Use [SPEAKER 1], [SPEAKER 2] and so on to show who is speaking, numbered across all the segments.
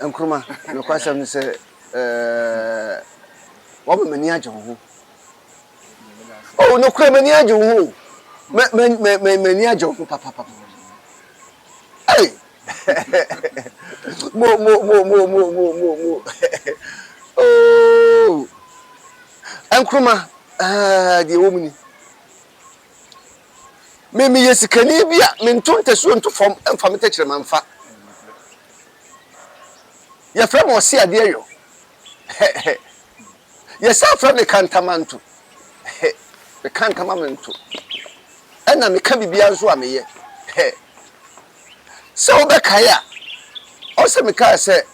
[SPEAKER 1] Nkrumah, no kwasam ni say wo me mani agye ho. Oh, no kura mani agye ho. Mani agye ho papa. Hey. Mo. Oh. Nkrumah, die wo muni. Me yesikani bia me ntonte so nto fam emfa me tekire manfa. Ya fra mo se ade ayo. Ya sa fra me kantamanto. Me kantamanto. Ena me ka bibia nso a meye. Se obekaya. O se me ka se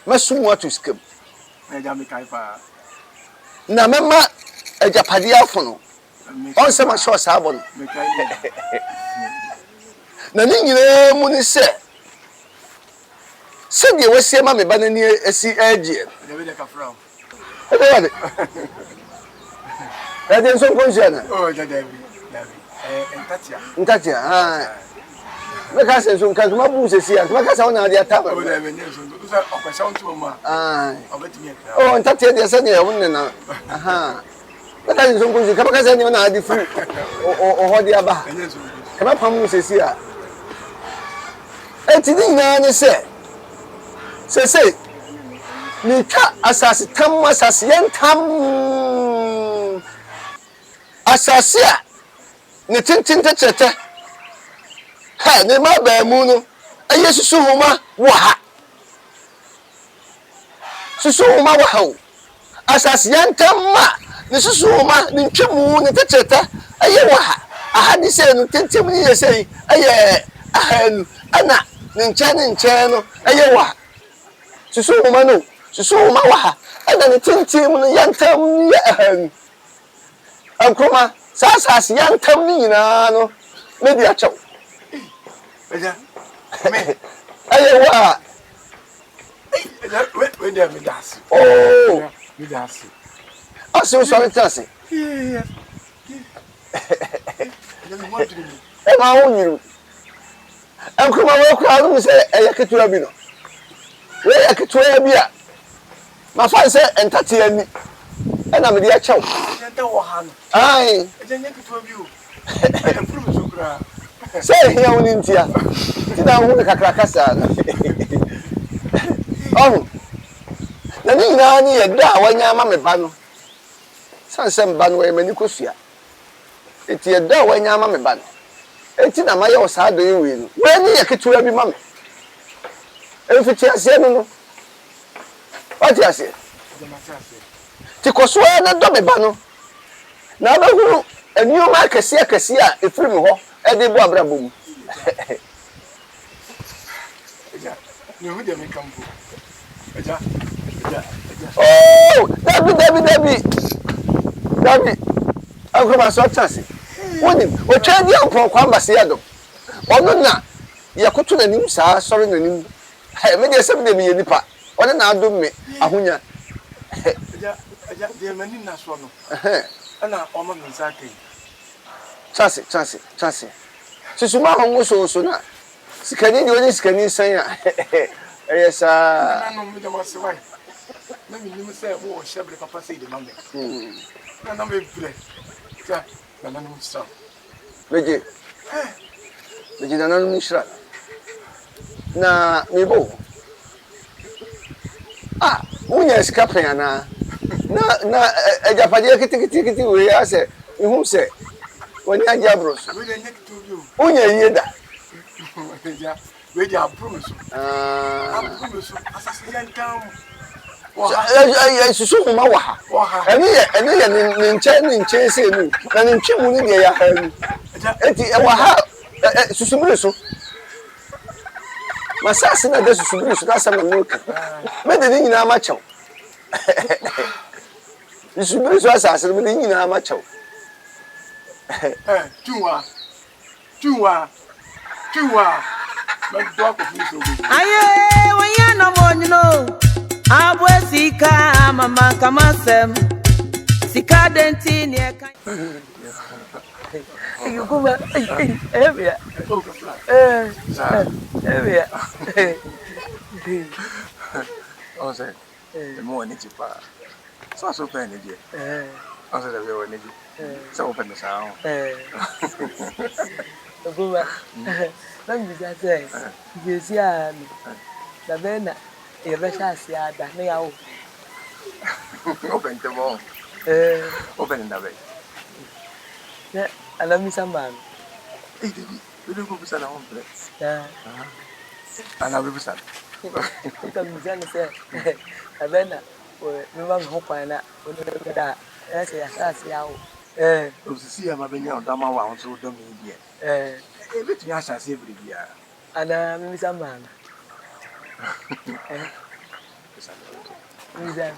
[SPEAKER 1] masumu atu skam.
[SPEAKER 2] Eja me kai pa.
[SPEAKER 1] Na mema ejapade afono. On se ma sho saabo no.
[SPEAKER 2] Me kai.
[SPEAKER 1] Na ni nyire mu ni se de wasie ma me ba nani esi agye.
[SPEAKER 2] Na we de ka fra.
[SPEAKER 1] Ede. Ede nso konsia na.
[SPEAKER 2] Oh, David.
[SPEAKER 1] Ntatia. Me ka se nso nka ma bu se sia. Me ka se wona ade ataba.
[SPEAKER 2] Oh, David, nso. Du sa okwesa onto ma. Obetimi akra.
[SPEAKER 1] Oh, ntatia de se ne ya wonne na. Me ka nso konsia ka se ne wona ade fu. O hodi aba. Ka ma pam se sia. Eti ni na ne se ni ka asase tam asase yentam asase a ne tintin tete ha ne ma ba mu no aye susu homa wo ha susu homa wo ha asase yentam ma ne susu homa ne ntwemu ne tete aye wo ha aha ni se no tintim ni ye sei aye ahanu ana ne nche no aye wo ha susu homa no susu homa wo ha ana ne tintim no yentam ya ahanu Nkrumah sasas yantam ni nyina no me dia chew
[SPEAKER 2] Eja me
[SPEAKER 1] aye wa
[SPEAKER 2] eja we dey me das
[SPEAKER 1] oh
[SPEAKER 2] me das
[SPEAKER 1] aso so retase
[SPEAKER 2] yeah
[SPEAKER 1] e ma wonyiru Nkrumah we kwa no se eyaketua bi no we yaketua bi a ma fa se entate ani ena me dia chew
[SPEAKER 2] enta wo ha no
[SPEAKER 1] ai
[SPEAKER 2] eja nyaketua bi o e puru so kra
[SPEAKER 1] say here woni ntia ti na hu kakra kasa oh na ni na ni yeda wanya ma me ba no sansem ba no we mani kosua eti yeda wanya ma me ba no eti na maye osado yewe no we ni yaketua bi ma me efiti ase no wati ase ti kosoa na do me ba no na ba huru enioma akese a efiri me ho e de bo abrabom
[SPEAKER 2] eja ni hu de me kampo eja
[SPEAKER 1] oh David Akua so chance woni o twa di ampon kwa mbase yado ono na yakoto nanim saa sori nanim me de sem de me yenipa ono na adom me ahonya
[SPEAKER 2] eja de mani na so no ana oma me sakai
[SPEAKER 1] chance susuma hongo so na sikani di woni sikani san ya yes
[SPEAKER 2] na no me de ma se wai na mi nim se wo shebre papa say de mambe na me bre ja na no so
[SPEAKER 1] beje na no mishra na mebo unya skapen ana na ejapade kitikiti we ase ihum se woni ajabros
[SPEAKER 2] we de nyekito bi o
[SPEAKER 1] unya yeda
[SPEAKER 2] ja we de abroso abroso asase yantam
[SPEAKER 1] wa susu homa wa ha eni ye ni nche se nu na ni ntwemu ni de ya ha nu eti wa ha susu mire so masase na de susu mire so na sama no ka me de ni nyina ma chew susu mire so asase me de nyina ma chew
[SPEAKER 2] tuwa me do ko fi so go
[SPEAKER 3] aye wonya no monyo abwesika mama kamasem sika denti ne kan you go
[SPEAKER 2] Oh, say, the more energy pa. So pen energy. I said, the energy. So open the sound.
[SPEAKER 3] Obaa. Let me just say, you see, the Ben, a better ada na yawo.
[SPEAKER 2] Open the wall. Open in the way.
[SPEAKER 3] Na alami samba.
[SPEAKER 2] Hey, we do go beside our own place.
[SPEAKER 3] Yeah.
[SPEAKER 2] And I'll be beside.
[SPEAKER 3] Ita mzani say, abena, we mama mhokwa na, we da, ese ya sasa yawo.
[SPEAKER 2] See, I'm a benya on Dama one so don't mean yet. Let me ask us every year.
[SPEAKER 3] Ana mimi samba. Mzani.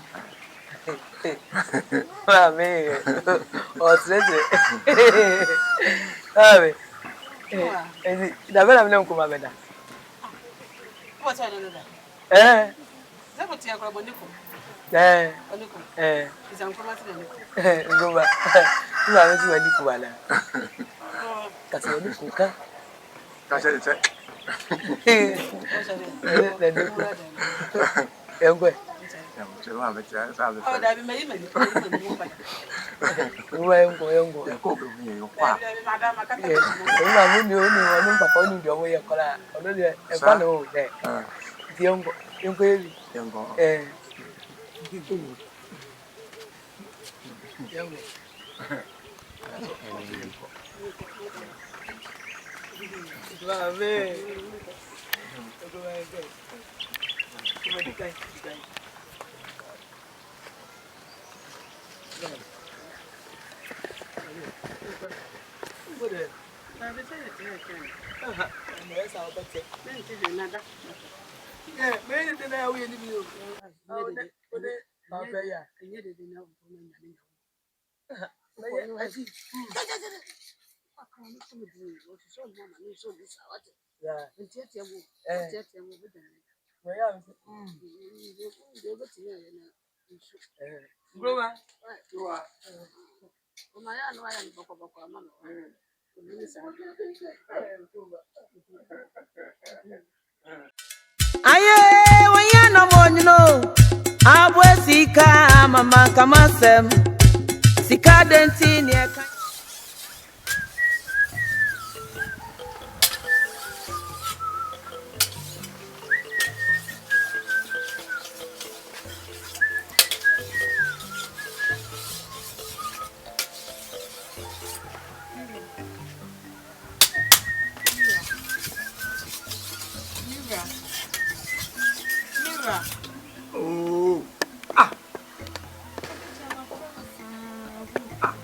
[SPEAKER 3] Mami, otreze. Ave. Da bela mne Nkrumah beda.
[SPEAKER 4] What I don't know. That what you are going to do. Is Nkrumah to the
[SPEAKER 3] Go back. You are not ready for that. That's what you cook.
[SPEAKER 2] That's it.
[SPEAKER 3] Young
[SPEAKER 4] Oh, that be my image.
[SPEAKER 3] Aye, wanyana monyo, abwe sika mama kama sem, sika denti ni eka.
[SPEAKER 2] Oh,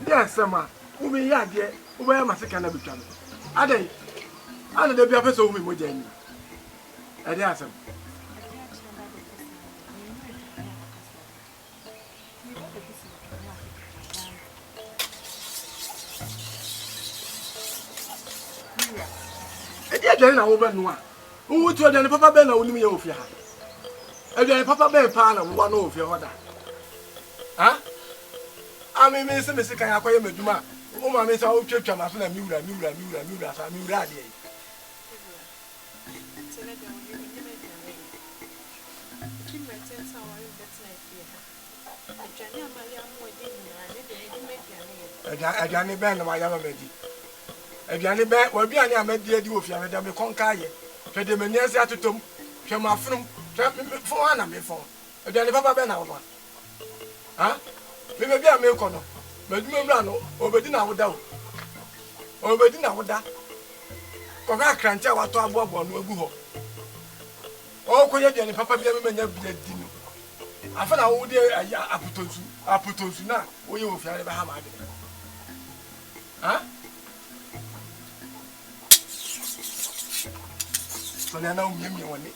[SPEAKER 2] yes, Emma. Who may yard yet? Who am I second of each other? Are they? I don't know if you have a Jenny. I ask him. I don't know one. Who would you have Papa Ben or me of your hand? And Papa Ben Pan of one of your other. Huh? I mean, Mr. Kayaka Meduma. Oh, my Miss Old Church, I'm a mula. I can't bend my young lady. If you are bad, will be any idea of your madame Concaye. To the Menes at Tom, to my from for Anna before. And then Papa Ben out one. Huh? We may be a milkono, but you know, over dinner without. Over dinner without. Coca can't tell what to above one will go. Oh, could you Papa be a man of the dinner? I found out dear I put on now, or you will feel ever hammered. Huh? So now me one day.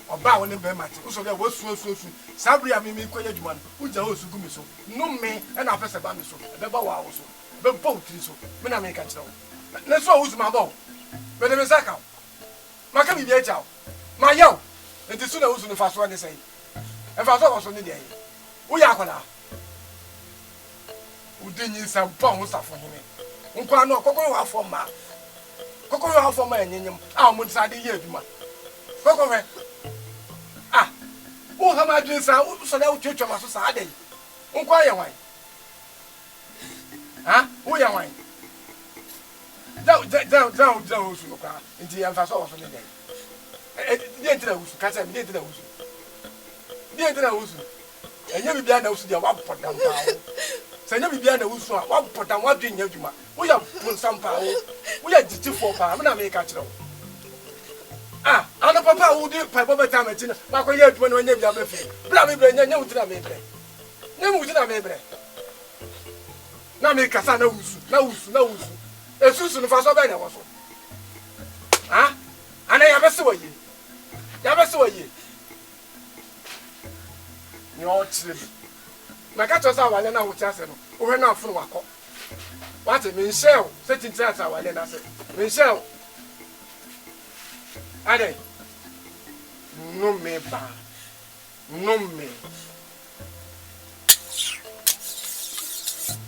[SPEAKER 2] Obaa woni be mate. So there was so. Sabri am me kwanya djuma. Uja ho su gumi so. No me e na afese ba me so. Be ba wa wo so. Be bo tri so. Me na me ka kire wo. Na so wo su ma ba. Be de me saka. Maka bi bi echa wo. Ma yaw. Enti so na wo su no fa so ne sei. E fa so wo so ne de. Wo ya akola. Udinyi sa ba wo safo hene. Nkwa no kokoro wa fo ma. Kokoro wa fo ma enyenyem. A mo nsade ye aduma. Kokoro wo ha ma dwen sa so na wo twetwa ma so sa adai nkwa ye wan ha wo ye wan da usu no kwa nti ya mfa so wo so ne dai die ntina usu ka se me die ntina usu enye bibia na usu dia wa podam pa wo se enye bibia na usu a wa podam wa dwen nya dwuma wo ya punsam pa wo ya jitifo pa me na me ka kire wo ana papa wo di pa baba ta ma tina ma ko ye adwuma no nya bia ba fi bra me bre nya wutina me bre na me kasa na usu esusu no fa so ba na wo so ana ya bese waye ni o chire na ka to sa wale na wo tiase no wo hwe na afunu wako wate me nshel se tintra sa wale na se me nshel ade no me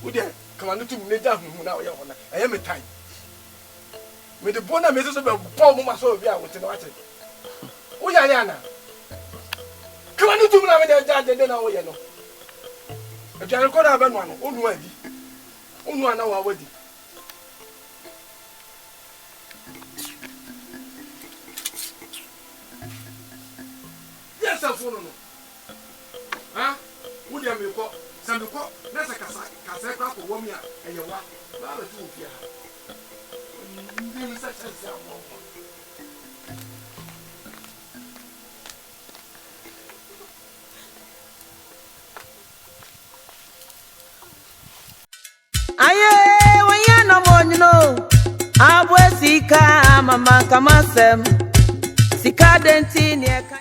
[SPEAKER 2] ude kama no tum ne da hu na wo ye ho na eye me time me de bona me so be pom ma so bi a wo te no wate wo ya ya na kama no tum na me de na wo ye no e jare ko da ba no ano onu adi onu ana wa wadi yes afunu no wo de me ko sanduko na se kasa kwa ko wo mi a eye wa ba ba tu ofia ndi sa chance amo
[SPEAKER 3] aye wanya no monyo abwe sika mama kama sem sika denti ne ka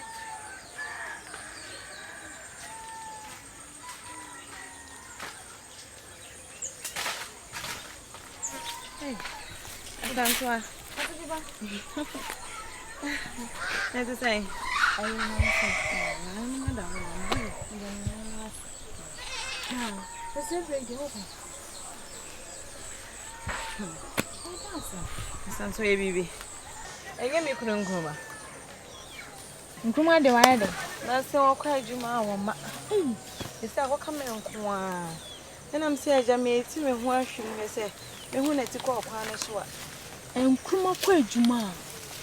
[SPEAKER 3] Dantua. That's the same. Sounds so baby. I get me Nkrumah.
[SPEAKER 5] Nkrumah de why de?
[SPEAKER 3] That's so quite Juma woma. It's a come Nkrumah. Then I'm saying Jamie to me washing me say me hu na ti ko kwa na so a.
[SPEAKER 5] Nkrumah kwa adwuma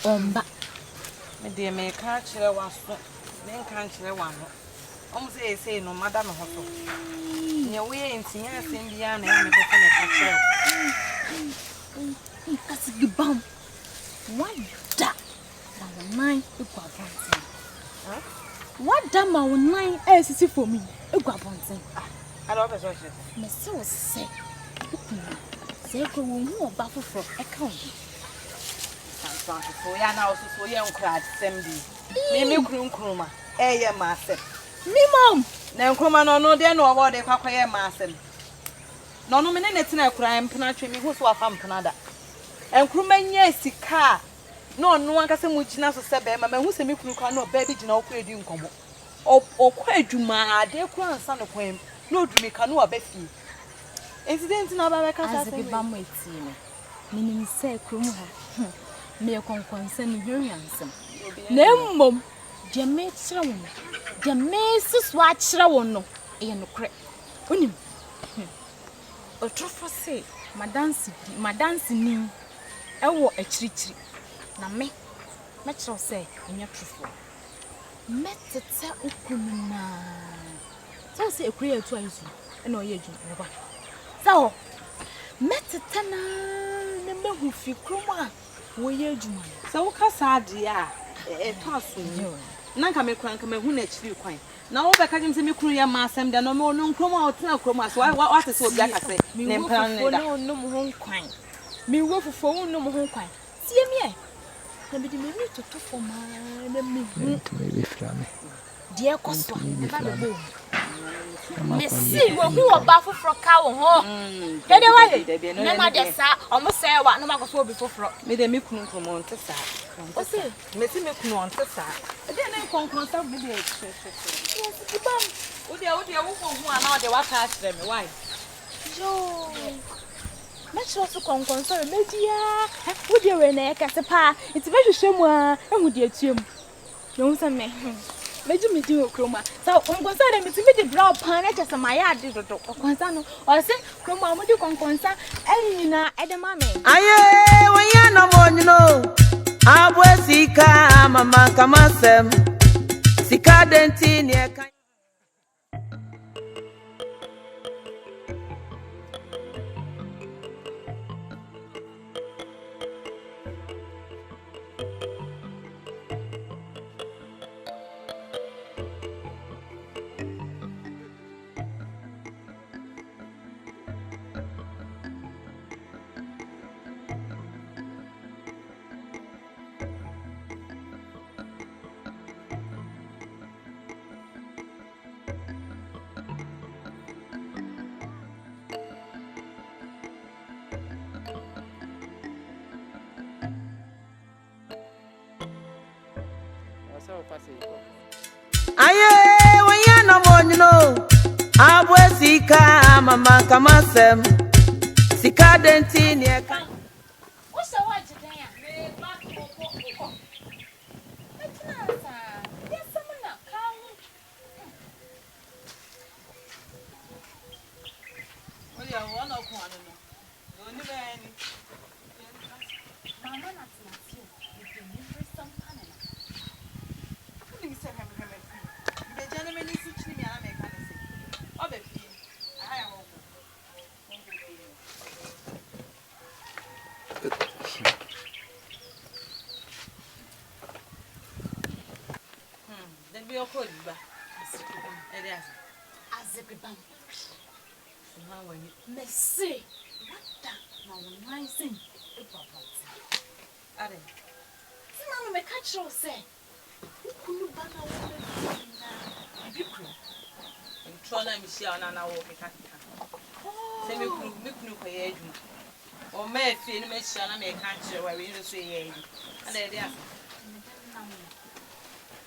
[SPEAKER 5] omba.
[SPEAKER 3] Me de me ka kire waso. Me ka kire wano. Say no madam ho so. Nya we entia asem bia na me ko na ka kire.
[SPEAKER 5] That's the bomb. What da? Ma nine e kwa bonten. What da ma nine e sisi for me? E kwa bonten.
[SPEAKER 3] I don't know.
[SPEAKER 5] Me so say. Say ko wo hu oba foforo e ka wo.
[SPEAKER 3] So ya na also so ye nkra assembly. Me Nkrumah ye ma asem.
[SPEAKER 5] Me mom.
[SPEAKER 3] Na Nkrumah no de no obo de kwakwa ye ma asem. No me ne tina kura empna twe me hu so afa mpna da. Nkrumah nya sika no anka se mu gina so se be ma hu se me kura no ba bi gina okura edi nkomo. Okwa adwuma ade kura nsa no kwem. No dumika no abafi. Incident na ba ka sa se
[SPEAKER 5] ba mo eti no. Minim se krom ha. Me konkonse ni hwiansem. Na mmom je me kire wo. Je me susu a kire wo no. E no kre. Onim. Otrofo se madansi ni ewo akirichiri. Na me kire se enya trofo. Metete okununa. So se ekure etu ayisu. E na oye adwuma ba. So metete na ne mehu fi kroma wo ye adwuma.
[SPEAKER 3] So wo ka saade a to aso na nka me kran ka me hu na chiri kwan na wo be ka jim se me kru ya ma asem da no me no Nkrumah o tena kroma so what se obi aka se ne mpran ne da
[SPEAKER 5] no mo ho kwan mi wo fufo wo no mo ho kwan tie mi e na be di me ni to for ma na me hu
[SPEAKER 6] to be frame
[SPEAKER 5] die koso ba be bo me si wo hu oba fufro ka wo ho dede wa na ma de sa o mo se wa na ma koso obi fufro
[SPEAKER 3] me de me kunu Nkrumah on tesa
[SPEAKER 5] o se
[SPEAKER 3] me si me kunu on tesa e de na konkon sa bi de
[SPEAKER 5] yes di bam
[SPEAKER 3] wo de wo hu ana o de wa ka kire me why
[SPEAKER 5] yo me tro so konkon so me dia wo de we na e ka se pa iti be hwehwe mu a ehu de atuem no hu se me me do Nkrumah. So konkonsa dem ti me di bra pan e chese my yard dodo. Konkonsa no o se Nkrumah mo di konkonsa enyina edema me.
[SPEAKER 4] Aye, when you no more you know. Abwesika mama kamasem. Sika denti ne kan. Aye, when you no more you know. Abwesika mama kamasem. Sika denti ne kan.
[SPEAKER 5] What's the word today? Me back ko. Etina sa. Yes someone na kan.
[SPEAKER 3] Oya one of one no. Oni be ani.
[SPEAKER 5] Mama na tina you. You need some panela.
[SPEAKER 3] Ni se hem. Be jana me ni si chini mi ana me kan se. Obe fi. Aha ya wo. Then be okodi ba. Elias.
[SPEAKER 5] Azebibam.
[SPEAKER 3] How when you
[SPEAKER 5] Merci. What that? No one sing.
[SPEAKER 3] are.
[SPEAKER 5] Mama me catch you say. Ukunu bana wo na. Bikru.
[SPEAKER 3] Ntrona mi sia na wo me kaka. Se me kunu ko ye adwuma. O ma afie ni me sia na me ka kire wa we ni so ye yi. Ana Elias.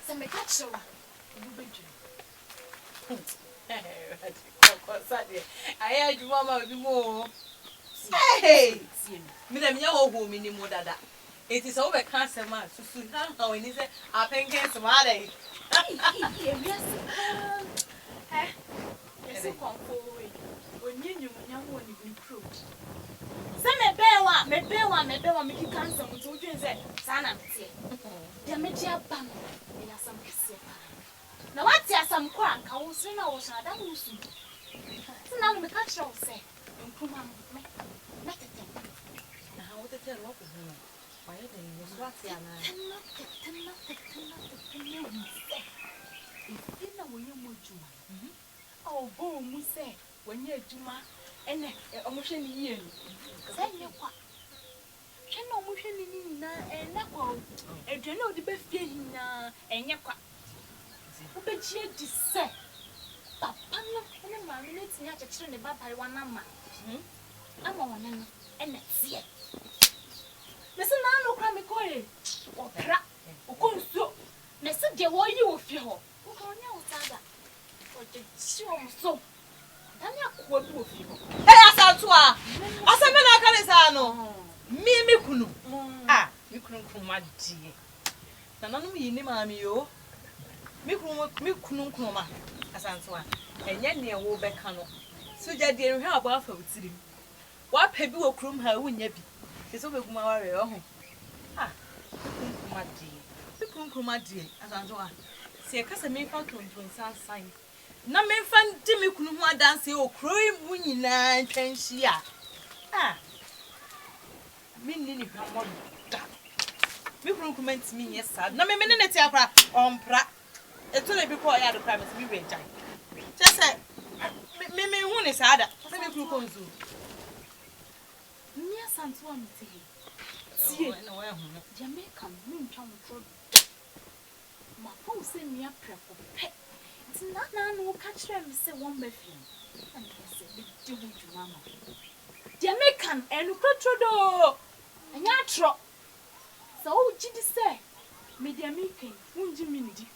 [SPEAKER 5] Se me catch you. You bedru.
[SPEAKER 3] I heard you mama be more. Hey, me na me ho mi ni mo dada. It is over cancer man. So how when is it? I think it's mad.
[SPEAKER 5] Yes. Yes, come forward. When you want to be crew. Say me bewa me cancer mo to you say sana tie. Ya me dia ba no. Ya sam kese. Na what ya sam kwa ka wo so na wo sha da wo su. Na me catch you say. Nkrumah me. Metete.
[SPEAKER 3] Na how to tell what to do. Why they was what ya na.
[SPEAKER 5] If na wo ye mo juma. Oh bo mu say when ye juma ene omohwe ni yie ni. Say ye kwa. Hwe na omohwe ni na ene kwa. Edwe na odi be fie hina enye kwa. Obechie di say. Papa no ene ma me neti ya chekire ne babare wana ma. Ama wona no ene tie. Mese na no kwa me koye. Opra. Okonsuo. Mese de wo yi wo fie ho. Wo ka onya utada. Oje chi o so. Dani Akua bi wo fie ho.
[SPEAKER 3] Hey asantu a. Asame na aka ne sa no. Mi kunu. Ah, mi kunu Nkrumah die. Na nanom yi ni ma mi yo. Mi kunu Nkrumah. Asantu a. Enye ne wo be ka no. So ja die hwe abo afa wutirim. Wa pa bi wo kurum ha wunya bi. Eso be guma wa re ho. Ah, Nkrumah die. Nkrumah die. Asantu a. Se kasa me fa tontun sansan. Na me fa ndi me kunu ho adanse o kroi mu nyina ntwanhia. Ah. Me ni ni hwamo da. Me kunu comment me yes sad. Na me ne ti akra ompra. Eto le bi ko ya do kra me bi we jan. Chese me hu ni sada. Se me kunu konzu.
[SPEAKER 5] Ni asantu am ti. Tie
[SPEAKER 3] Na wa hu no.
[SPEAKER 5] Jamaica mu ntwa mo tro. Ma fo se mi aprefo pe. Ti na no catch them say one mafia. And say be do with mama. Jamaican enu krotrodo. Anya tro. So o gidi say me Jamaican unji mindi.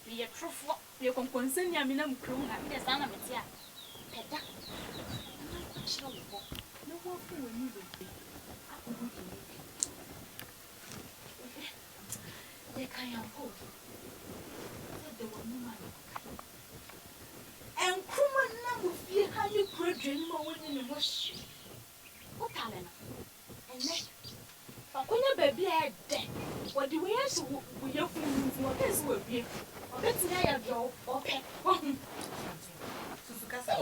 [SPEAKER 5] Me ye trofo. Me konkonsa ni amina mkrum ha. Me sana meti a. Peda. Na chiro wo. No wo fu wani be. Akubu Jamaican. They can have hope. The one Mush. What talent? And then, Akonya baby had dead. What do we answer? We are for this will be. Let's say your job, okay. Susukasa.